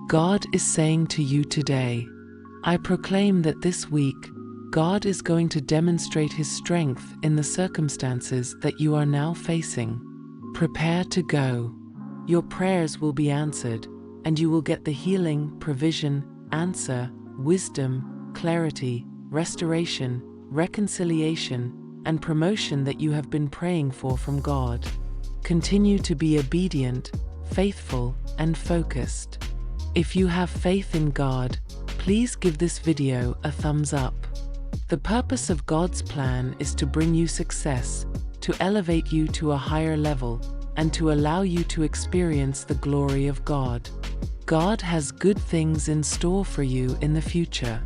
God is saying to you today, I proclaim that this week, God is going to demonstrate His strength in the circumstances that you are now facing. Prepare to go. Your prayers will be answered, and you will get the healing, provision, answer, wisdom, clarity, restoration, reconciliation, and promotion that you have been praying for from God. Continue to be obedient, faithful, and focused. If you have faith in God, please give this video a thumbs up. The purpose of God's plan is to bring you success, to elevate you to a higher level, and to allow you to experience the glory of God. God has good things in store for you in the future.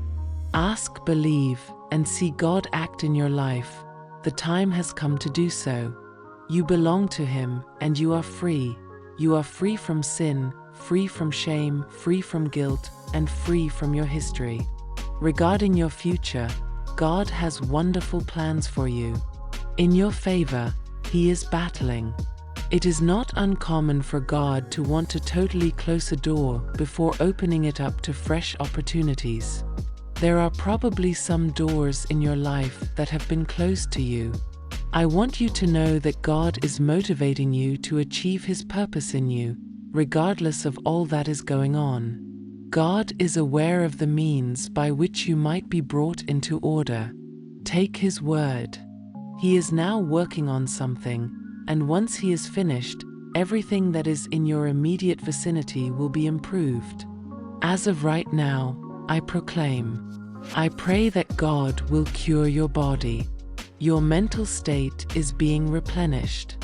Ask, believe, and see God act in your life. The time has come to do so. You belong to Him, and you are free. You are free from sin, free from shame, free from guilt, and free from your history. Regarding your future, God has wonderful plans for you. In your favor, He is battling. It is not uncommon for God to want to totally close a door before opening it up to fresh opportunities. There are probably some doors in your life that have been closed to you. I want you to know that God is motivating you to achieve His purpose in you, regardless of all that is going on. God is aware of the means by which you might be brought into order. Take His word. He is now working on something, and once He is finished, everything that is in your immediate vicinity will be improved. As of right now, I proclaim, I pray that God will cure your body. Your mental state is being replenished.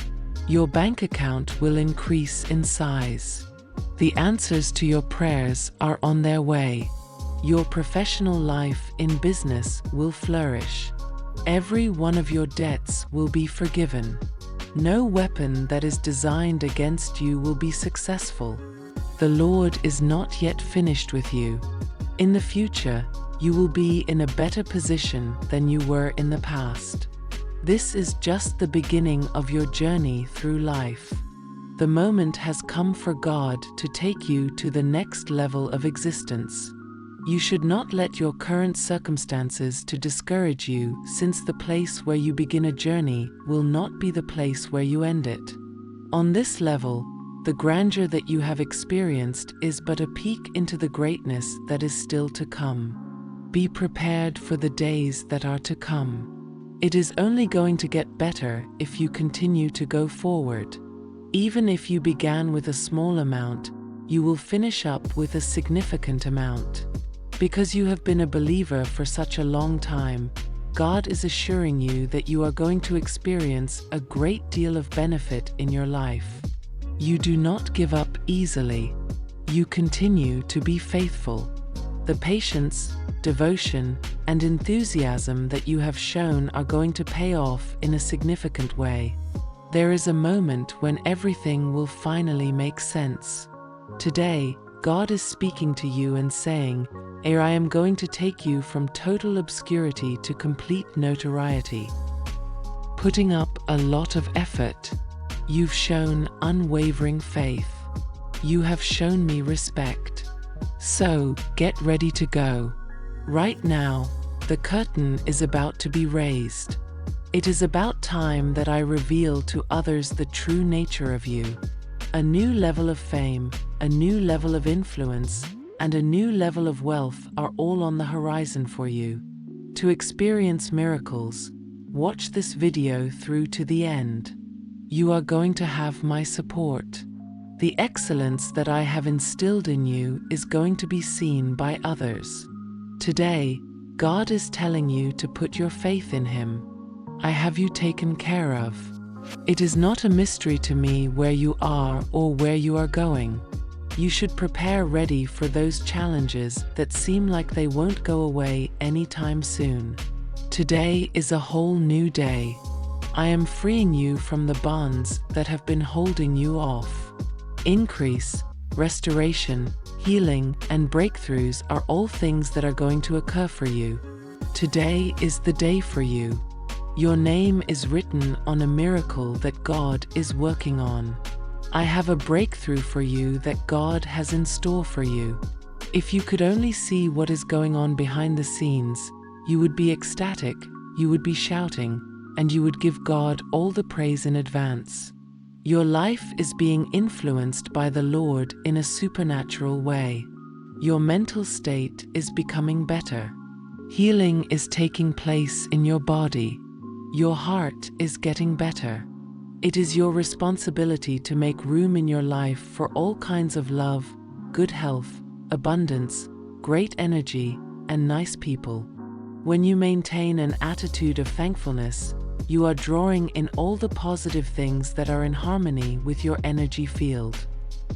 Your bank account will increase in size. The answers to your prayers are on their way. Your professional life in business will flourish. Every one of your debts will be forgiven. No weapon that is designed against you will be successful. The Lord is not yet finished with you. In the future, you will be in a better position than you were in the past. This is just the beginning of your journey through life. The moment has come for God to take you to the next level of existence. You should not let your current circumstances to discourage you, since the place where you begin a journey will not be the place where you end it. On this level, the grandeur that you have experienced is but a peek into the greatness that is still to come. Be prepared for the days that are to come. It is only going to get better if you continue to go forward. Even if you began with a small amount, you will finish up with a significant amount. Because you have been a believer for such a long time, God is assuring you that you are going to experience a great deal of benefit in your life. You do not give up easily. You continue to be faithful. The patience, devotion, and enthusiasm that you have shown are going to pay off in a significant way. There is a moment when everything will finally make sense. Today, God is speaking to you and saying, I am going to take you from total obscurity to complete notoriety. Putting up a lot of effort. You've shown unwavering faith. You have shown me respect. So, get ready to go. Right now, the curtain is about to be raised. It is about time that I reveal to others the true nature of you. A new level of fame, a new level of influence, and a new level of wealth are all on the horizon for you. To experience miracles, watch this video through to the end. You are going to have my support. The excellence that I have instilled in you is going to be seen by others. Today, God is telling you to put your faith in Him. I have you taken care of. It is not a mystery to me where you are or where you are going. You should prepare ready for those challenges that seem like they won't go away anytime soon. Today is a whole new day. I am freeing you from the bonds that have been holding you off. Increase, restoration, healing, and breakthroughs are all things that are going to occur for you. Today is the day for you. Your name is written on a miracle that God is working on. I have a breakthrough for you that God has in store for you. If you could only see what is going on behind the scenes, you would be ecstatic, you would be shouting, and you would give God all the praise in advance. Your life is being influenced by the Lord in a supernatural way. Your mental state is becoming better. Healing is taking place in your body. Your heart is getting better. It is your responsibility to make room in your life for all kinds of love, good health, abundance, great energy, and nice people. When you maintain an attitude of thankfulness, you are drawing in all the positive things that are in harmony with your energy field.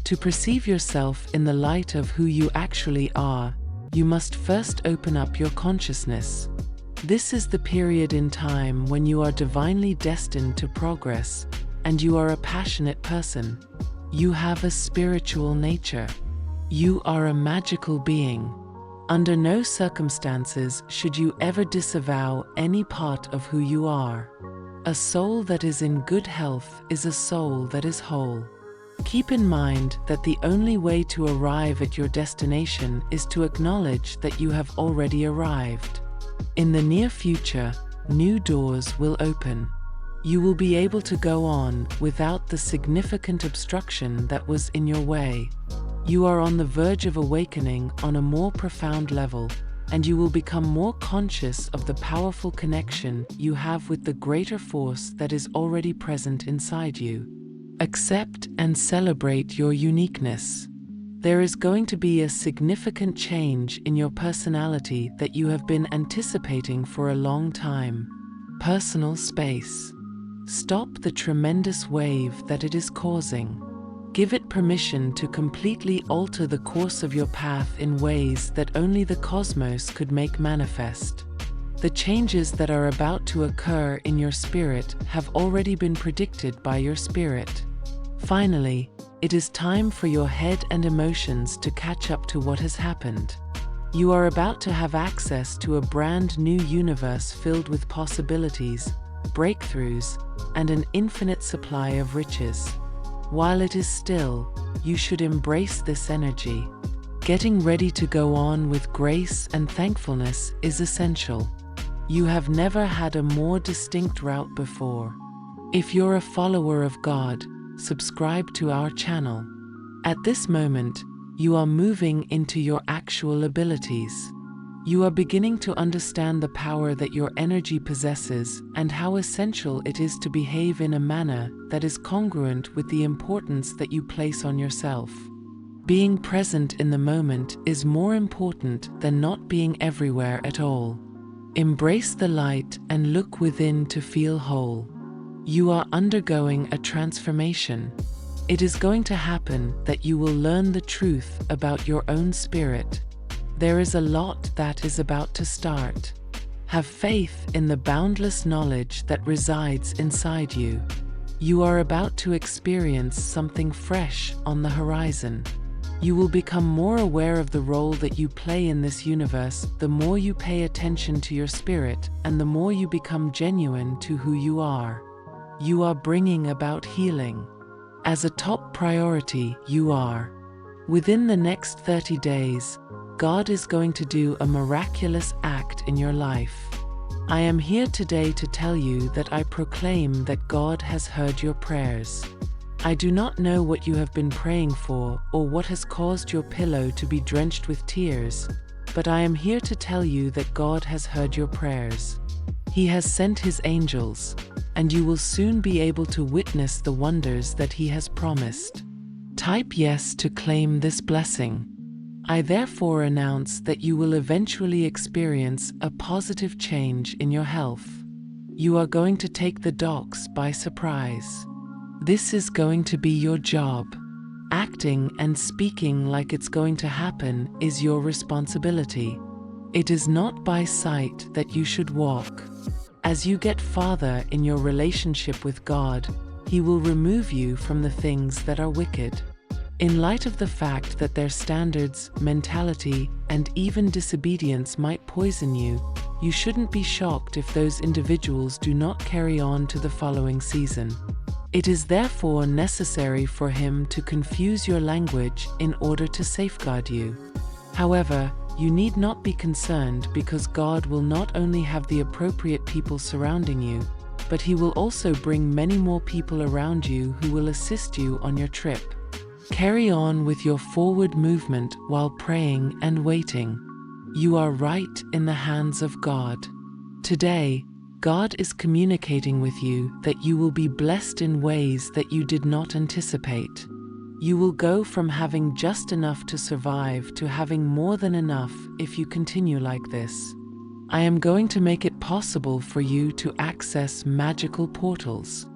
To perceive yourself in the light of who you actually are, you must first open up your consciousness. This is the period in time when you are divinely destined to progress, and you are a passionate person. You have a spiritual nature. You are a magical being. Under no circumstances should you ever disavow any part of who you are. A soul that is in good health is a soul that is whole. Keep in mind that the only way to arrive at your destination is to acknowledge that you have already arrived. In the near future, new doors will open. You will be able to go on without the significant obstruction that was in your way. You are on the verge of awakening on a more profound level, and you will become more conscious of the powerful connection you have with the greater force that is already present inside you. Accept and celebrate your uniqueness. There is going to be a significant change in your personality that you have been anticipating for a long time. Personal space. Stop the tremendous wave that it is causing. Give it permission to completely alter the course of your path in ways that only the cosmos could make manifest. The changes that are about to occur in your spirit have already been predicted by your spirit. Finally, it is time for your head and emotions to catch up to what has happened. You are about to have access to a brand new universe filled with possibilities, breakthroughs, and an infinite supply of riches. While it is still, you should embrace this energy. Getting ready to go on with grace and thankfulness is essential. You have never had a more distinct route before. If you're a follower of God, subscribe to our channel. At this moment, you are moving into your actual abilities. You are beginning to understand the power that your energy possesses and how essential it is to behave in a manner that is congruent with the importance that you place on yourself. Being present in the moment is more important than not being everywhere at all. Embrace the light and look within to feel whole. You are undergoing a transformation. It is going to happen that you will learn the truth about your own spirit. There is a lot that is about to start. Have faith in the boundless knowledge that resides inside you. You are about to experience something fresh on the horizon. You will become more aware of the role that you play in this universe the more you pay attention to your spirit and the more you become genuine to who you are. You are bringing about healing. As a top priority, you are. Within the next 30 days, God is going to do a miraculous act in your life. I am here today to tell you that I proclaim that God has heard your prayers. I do not know what you have been praying for or what has caused your pillow to be drenched with tears, but I am here to tell you that God has heard your prayers. He has sent His angels, and you will soon be able to witness the wonders that He has promised. Type yes to claim this blessing. I therefore announce that you will eventually experience a positive change in your health. You are going to take the docs by surprise. This is going to be your job. Acting and speaking like it's going to happen is your responsibility. It is not by sight that you should walk. As you get farther in your relationship with God, He will remove you from the things that are wicked. In light of the fact that their standards, mentality, and even disobedience might poison you, you shouldn't be shocked if those individuals do not carry on to the following season. It is therefore necessary for him to confuse your language in order to safeguard you. However, you need not be concerned, because God will not only have the appropriate people surrounding you, but he will also bring many more people around you who will assist you on your trip. Carry on with your forward movement while praying and waiting. You are right in the hands of God. Today, God is communicating with you that you will be blessed in ways that you did not anticipate. You will go from having just enough to survive to having more than enough if you continue like this. I am going to make it possible for you to access magical portals.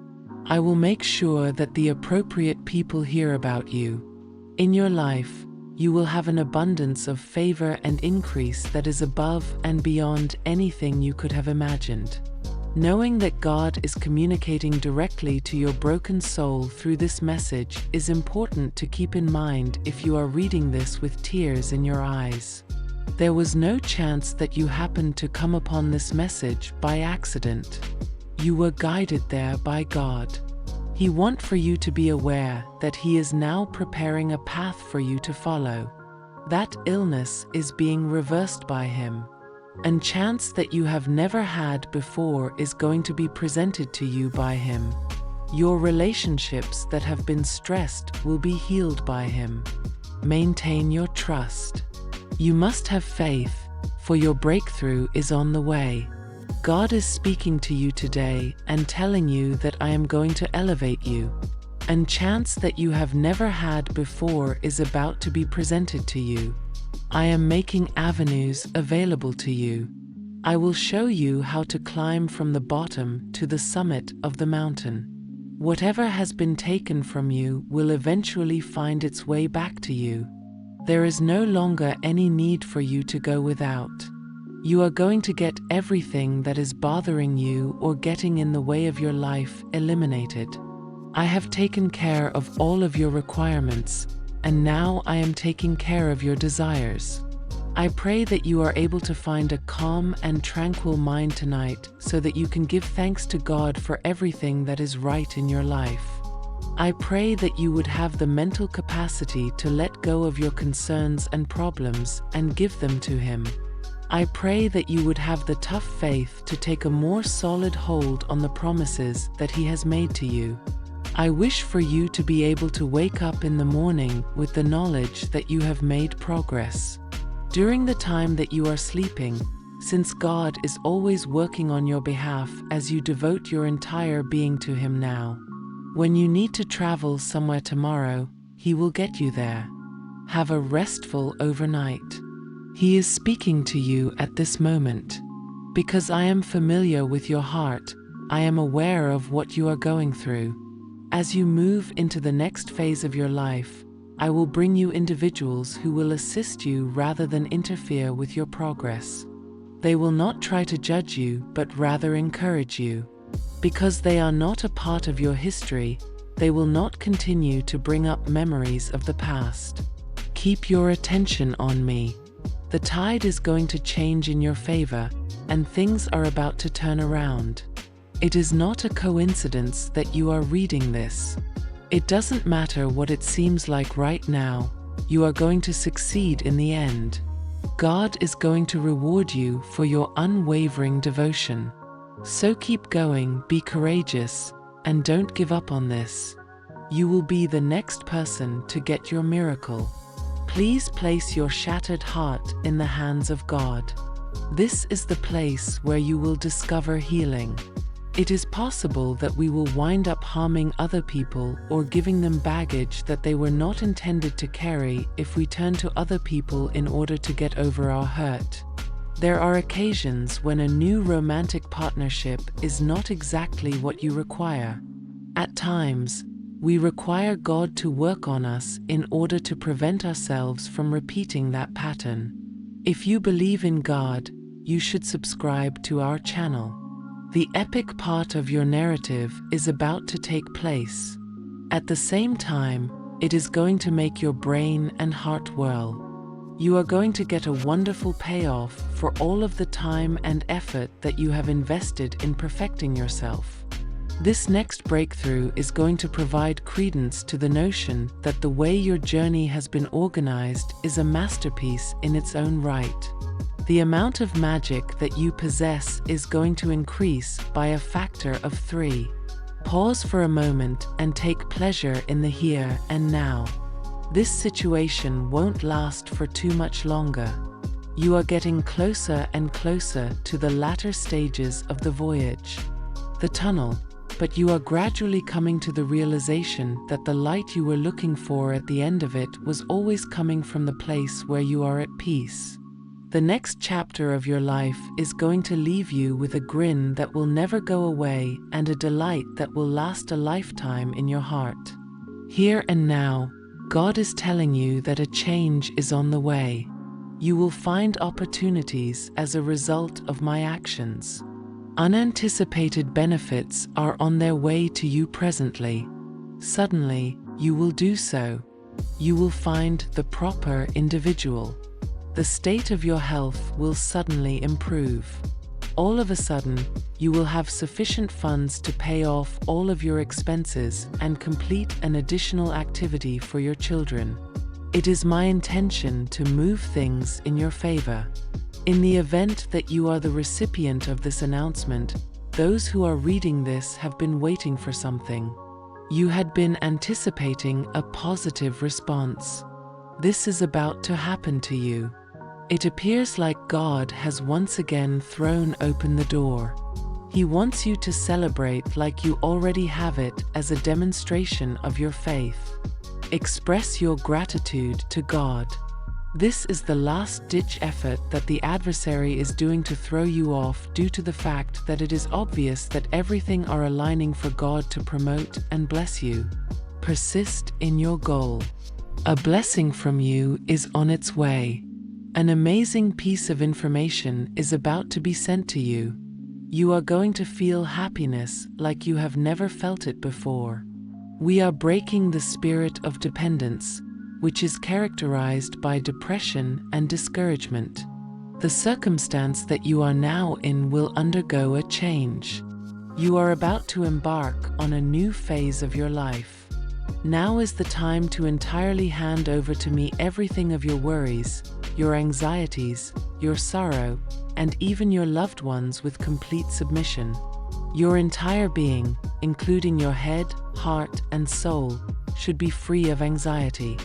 I will make sure that the appropriate people hear about you. In your life, you will have an abundance of favor and increase that is above and beyond anything you could have imagined. Knowing that God is communicating directly to your broken soul through this message is important to keep in mind if you are reading this with tears in your eyes. There was no chance that you happened to come upon this message by accident. You were guided there by God. He wants for you to be aware that He is now preparing a path for you to follow. That illness is being reversed by Him. A chance that you have never had before is going to be presented to you by Him. Your relationships that have been stressed will be healed by Him. Maintain your trust. You must have faith, for your breakthrough is on the way. God is speaking to you today and telling you that I am going to elevate you. A chance that you have never had before is about to be presented to you. I am making avenues available to you. I will show you how to climb from the bottom to the summit of the mountain. Whatever has been taken from you will eventually find its way back to you. There is no longer any need for you to go without. You are going to get everything that is bothering you or getting in the way of your life eliminated. I have taken care of all of your requirements, and now I am taking care of your desires. I pray that you are able to find a calm and tranquil mind tonight so that you can give thanks to God for everything that is right in your life. I pray that you would have the mental capacity to let go of your concerns and problems and give them to Him. I pray that you would have the tough faith to take a more solid hold on the promises that He has made to you. I wish for you to be able to wake up in the morning with the knowledge that you have made progress. During the time that you are sleeping, since God is always working on your behalf as you devote your entire being to Him now. When you need to travel somewhere tomorrow, He will get you there. Have a restful overnight. He is speaking to you at this moment. Because I am familiar with your heart, I am aware of what you are going through. As you move into the next phase of your life, I will bring you individuals who will assist you rather than interfere with your progress. They will not try to judge you, but rather encourage you. Because they are not a part of your history, they will not continue to bring up memories of the past. Keep your attention on me. The tide is going to change in your favor, and things are about to turn around. It is not a coincidence that you are reading this. It doesn't matter what it seems like right now, you are going to succeed in the end. God is going to reward you for your unwavering devotion. So keep going, be courageous, and don't give up on this. You will be the next person to get your miracle. Please place your shattered heart in the hands of God. This is the place where you will discover healing. It is possible that we will wind up harming other people or giving them baggage that they were not intended to carry if we turn to other people in order to get over our hurt. There are occasions when a new romantic partnership is not exactly what you require. At times, we require God to work on us in order to prevent ourselves from repeating that pattern. If you believe in God, you should subscribe to our channel. The epic part of your narrative is about to take place. At the same time, it is going to make your brain and heart whirl. You are going to get a wonderful payoff for all of the time and effort that you have invested in perfecting yourself. This next breakthrough is going to provide credence to the notion that the way your journey has been organized is a masterpiece in its own right. The amount of magic that you possess is going to increase by a factor of 3. Pause for a moment and take pleasure in the here and now. This situation won't last for too much longer. You are getting closer and closer to the latter stages of the voyage, the tunnel, but you are gradually coming to the realization that the light you were looking for at the end of it was always coming from the place where you are at peace. The next chapter of your life is going to leave you with a grin that will never go away and a delight that will last a lifetime in your heart. Here and now, God is telling you that a change is on the way. You will find opportunities as a result of my actions. Unanticipated benefits are on their way to you presently. Suddenly, you will do so. You will find the proper individual. The state of your health will suddenly improve. All of a sudden, you will have sufficient funds to pay off all of your expenses and complete an additional activity for your children. It is my intention to move things in your favor. In the event that you are the recipient of this announcement, those who are reading this have been waiting for something. You had been anticipating a positive response. This is about to happen to you. It appears like God has once again thrown open the door. He wants you to celebrate like you already have it as a demonstration of your faith. Express your gratitude to God. This is the last-ditch effort that the adversary is doing to throw you off due to the fact that it is obvious that everything are aligning for God to promote and bless you. Persist in your goal. A blessing from you is on its way. An amazing piece of information is about to be sent to you. You are going to feel happiness like you have never felt it before. We are breaking the spirit of dependence, which is characterized by depression and discouragement. The circumstance that you are now in will undergo a change. You are about to embark on a new phase of your life. Now is the time to entirely hand over to me everything of your worries, your anxieties, your sorrow, and even your loved ones with complete submission. Your entire being, including your head, heart, and soul, should be free of anxiety.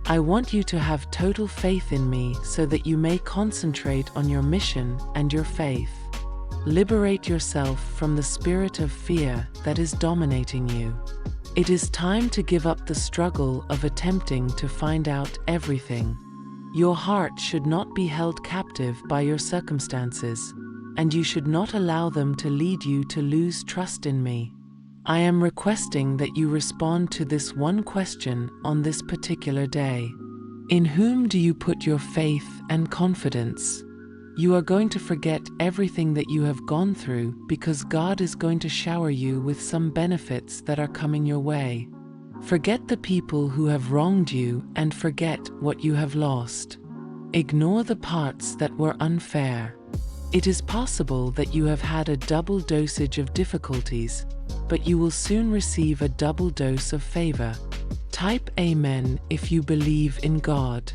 I want you to have total faith in me so that you may concentrate on your mission and your faith. Liberate yourself from the spirit of fear that is dominating you. It is time to give up the struggle of attempting to find out everything. Your heart should not be held captive by your circumstances, and you should not allow them to lead you to lose trust in me. I am requesting that you respond to this one question on this particular day. In whom do you put your faith and confidence? You are going to forget everything that you have gone through because God is going to shower you with some benefits that are coming your way. Forget the people who have wronged you and forget what you have lost. Ignore the parts that were unfair. It is possible that you have had a double dosage of difficulties, but you will soon receive a double dose of favor. Type Amen if you believe in God.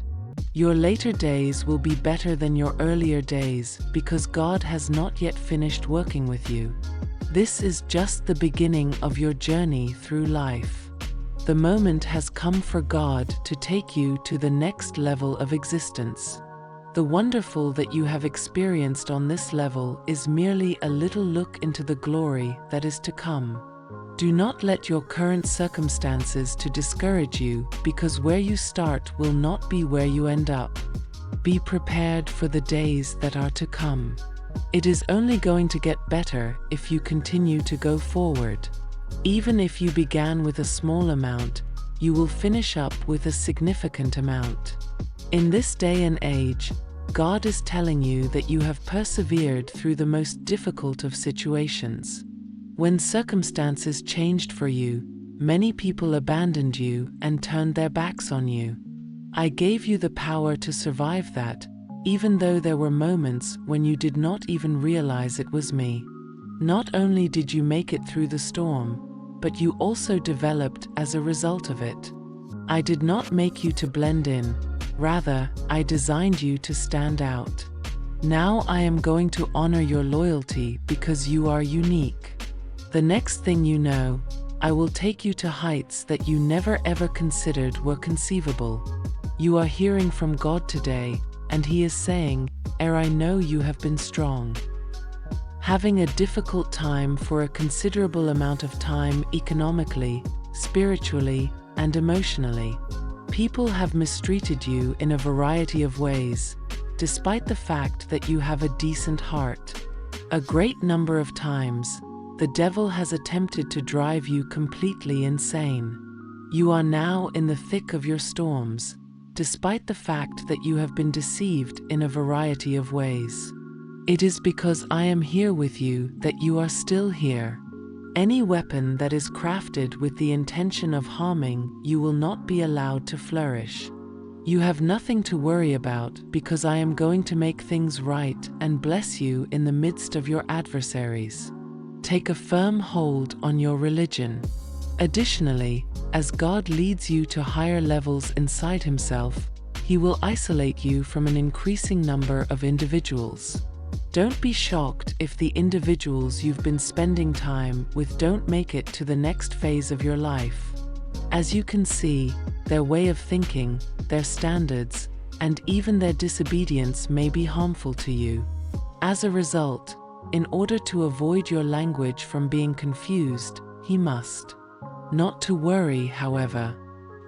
Your later days will be better than your earlier days because God has not yet finished working with you. This is just the beginning of your journey through life. The moment has come for God to take you to the next level of existence. The wonderful that you have experienced on this level is merely a little look into the glory that is to come. Do not let your current circumstances to discourage you because where you start will not be where you end up. Be prepared for the days that are to come. It is only going to get better if you continue to go forward. Even if you began with a small amount, you will finish up with a significant amount. In this day and age, God is telling you that you have persevered through the most difficult of situations. When circumstances changed for you, many people abandoned you and turned their backs on you. I gave you the power to survive that, even though there were moments when you did not even realize it was me. Not only did you make it through the storm, but you also developed as a result of it. I did not make you to blend in, rather, I designed you to stand out. Now I am going to honor your loyalty because you are unique. The next thing you know, I will take you to heights that you never ever considered were conceivable. You are hearing from God today, and He is saying, I know you have been strong. Having a difficult time for a considerable amount of time economically, spiritually, and emotionally. People have mistreated you in a variety of ways, despite the fact that you have a decent heart. A great number of times, the devil has attempted to drive you completely insane. You are now in the thick of your storms, despite the fact that you have been deceived in a variety of ways. It is because I am here with you that you are still here. Any weapon that is crafted with the intention of harming you will not be allowed to flourish. You have nothing to worry about because I am going to make things right and bless you in the midst of your adversaries. Take a firm hold on your religion. Additionally, as God leads you to higher levels inside Himself, He will isolate you from an increasing number of individuals. Don't be shocked if the individuals you've been spending time with don't make it to the next phase of your life. As you can see, their way of thinking, their standards, and even their disobedience may be harmful to you. As a result, in order to avoid your language from being confused, He must. Not to worry, however.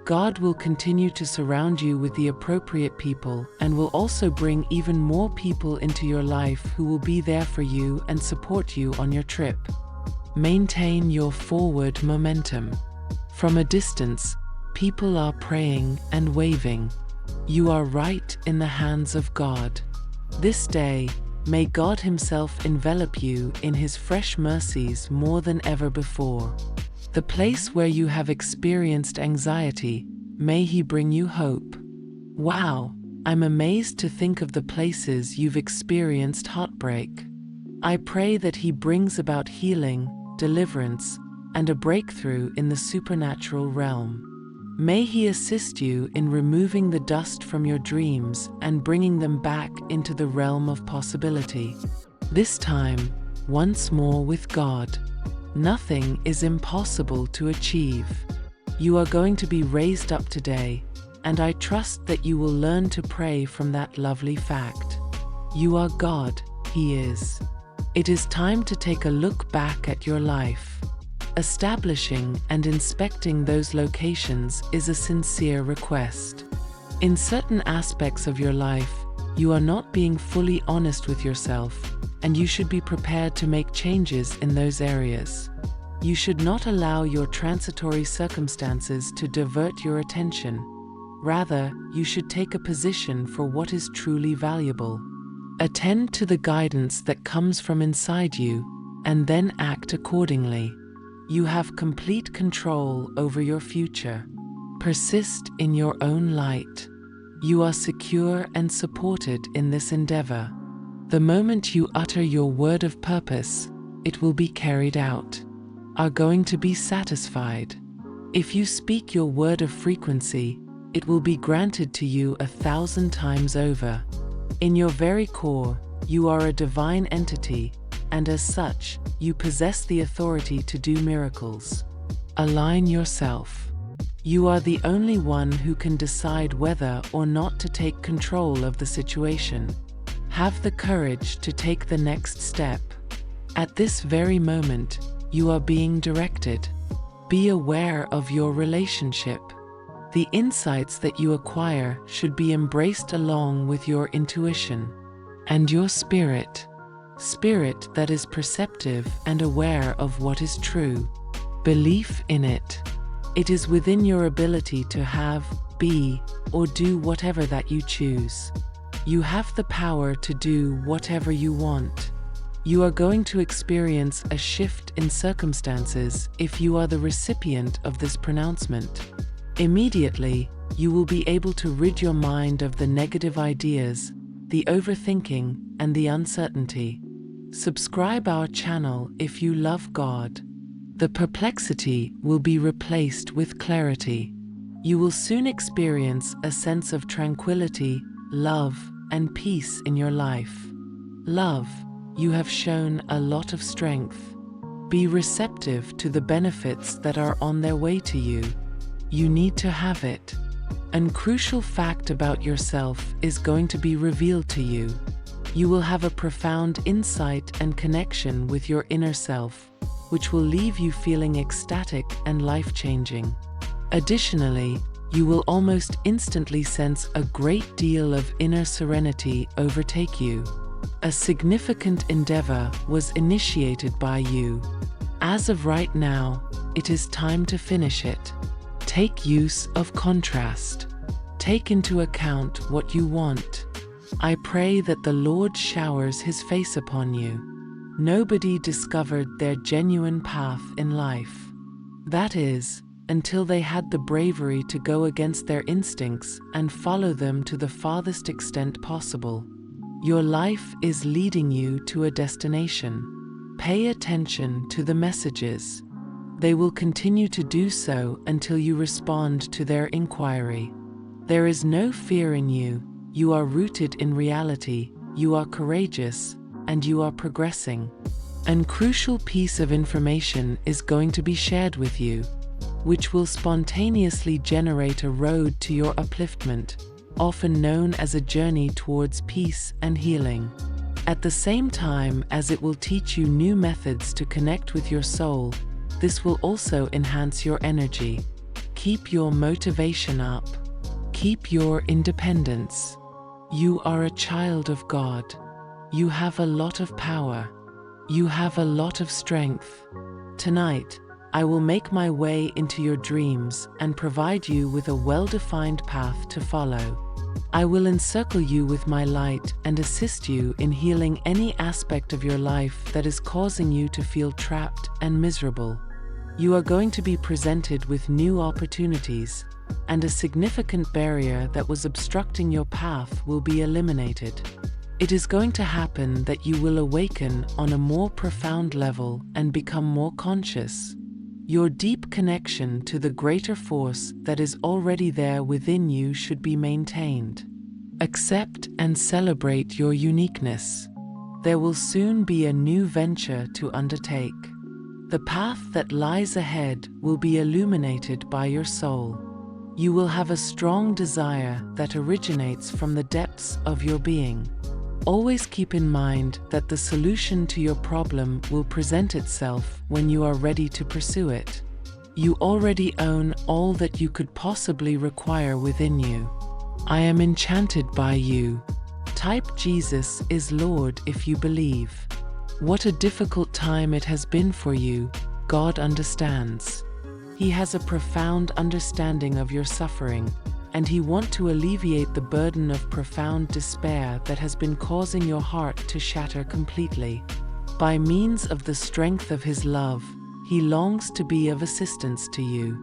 God will continue to surround you with the appropriate people and will also bring even more people into your life who will be there for you and support you on your trip. Maintain your forward momentum. From a distance, people are praying and waving. You are right in the hands of God. This day, may God Himself envelop you in His fresh mercies more than ever before. The place where you have experienced anxiety, may He bring you hope. Wow, I'm amazed to think of the places you've experienced heartbreak. I pray that He brings about healing, deliverance, and a breakthrough in the supernatural realm. May He assist you in removing the dust from your dreams and bringing them back into the realm of possibility. This time, once more with God. Nothing is impossible to achieve. You are going to be raised up today, and I trust that you will learn to pray from that lovely fact. You are God, He is. It is time to take a look back at your life. Establishing and inspecting those locations is a sincere request. In certain aspects of your life, you are not being fully honest with yourself, and you should be prepared to make changes in those areas. You should not allow your transitory circumstances to divert your attention. Rather, you should take a position for what is truly valuable. Attend to the guidance that comes from inside you, and then act accordingly. You have complete control over your future. Persist in your own light. You are secure and supported in this endeavor. The moment you utter your word of purpose, it will be carried out. Are going to be satisfied. If you speak your word of frequency, it will be granted to you 1,000 times over. In your very core, you are a divine entity, and as such, you possess the authority to do miracles. Align yourself. You are the only one who can decide whether or not to take control of the situation. Have the courage to take the next step. At this very moment, you are being directed. Be aware of your relationship. The insights that you acquire should be embraced along with your intuition and your spirit. Spirit that is perceptive and aware of what is true. Belief in it. It is within your ability to have, be, or do whatever that you choose. You have the power to do whatever you want. You are going to experience a shift in circumstances if you are the recipient of this pronouncement. Immediately, you will be able to rid your mind of the negative ideas, the overthinking, and the uncertainty. Subscribe our channel if you love God. The perplexity will be replaced with clarity. You will soon experience a sense of tranquility, love, and peace in your life. Love, you have shown a lot of strength. Be receptive to the benefits that are on their way to you. You need to have it. An crucial fact about yourself is going to be revealed to you. You will have a profound insight and connection with your inner self, which will leave you feeling ecstatic and life-changing. Additionally, you will almost instantly sense a great deal of inner serenity overtake you. A significant endeavor was initiated by you. As of right now, it is time to finish it. Take use of contrast. Take into account what you want. I pray that the Lord showers His face upon you. Nobody discovered their genuine path in life. That is, until they had the bravery to go against their instincts and follow them to the farthest extent possible. Your life is leading you to a destination. Pay attention to the messages. They will continue to do so until you respond to their inquiry. There is no fear in you. You are rooted in reality, you are courageous, and you are progressing. An crucial piece of information is going to be shared with you, which will spontaneously generate a road to your upliftment, often known as a journey towards peace and healing. At the same time as it will teach you new methods to connect with your soul, this will also enhance your energy. Keep your motivation up. Keep your independence. You are a child of God. You have a lot of power. You have a lot of strength. Tonight, I will make my way into your dreams and provide you with a well-defined path to follow. I will encircle you with my light and assist you in healing any aspect of your life that is causing you to feel trapped and miserable. You are going to be presented with new opportunities, and a significant barrier that was obstructing your path will be eliminated. It is going to happen that you will awaken on a more profound level and become more conscious. Your deep connection to the greater force that is already there within you should be maintained. Accept and celebrate your uniqueness. There will soon be a new venture to undertake. The path that lies ahead will be illuminated by your soul. You will have a strong desire that originates from the depths of your being. Always keep in mind that the solution to your problem will present itself when you are ready to pursue it. You already own all that you could possibly require within you. I am enchanted by you. Type Jesus is Lord if you believe. What a difficult time it has been for you. God understands. He has a profound understanding of your suffering, and He wants to alleviate the burden of profound despair that has been causing your heart to shatter completely. By means of the strength of His love, He longs to be of assistance to you.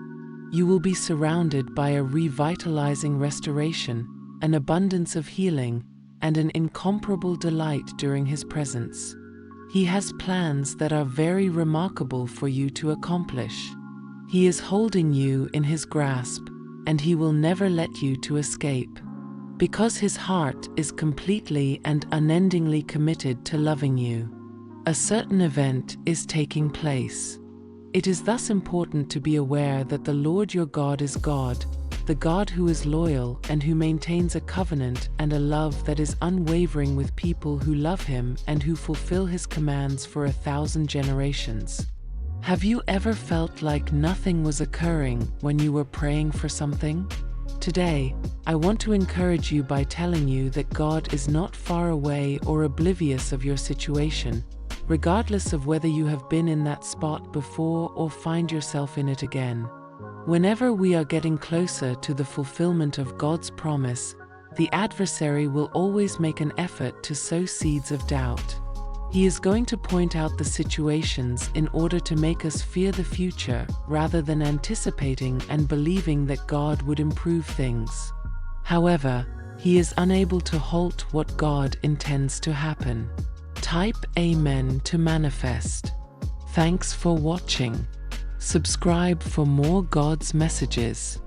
You will be surrounded by a revitalizing restoration, an abundance of healing, and an incomparable delight during His presence. He has plans that are very remarkable for you to accomplish. He is holding you in His grasp, and He will never let you to escape. Because His heart is completely and unendingly committed to loving you. A certain event is taking place. It is thus important to be aware that the Lord your God is God, the God who is loyal and who maintains a covenant and a love that is unwavering with people who love Him and who fulfill His commands for 1,000 generations. Have you ever felt like nothing was occurring when you were praying for something? Today, I want to encourage you by telling you that God is not far away or oblivious of your situation, regardless of whether you have been in that spot before or find yourself in it again. Whenever we are getting closer to the fulfillment of God's promise, the adversary will always make an effort to sow seeds of doubt. He is going to point out the situations in order to make us fear the future rather than anticipating and believing that God would improve things. However, he is unable to halt what God intends to happen. Type Amen to manifest. Thanks for watching. Subscribe for more God's messages.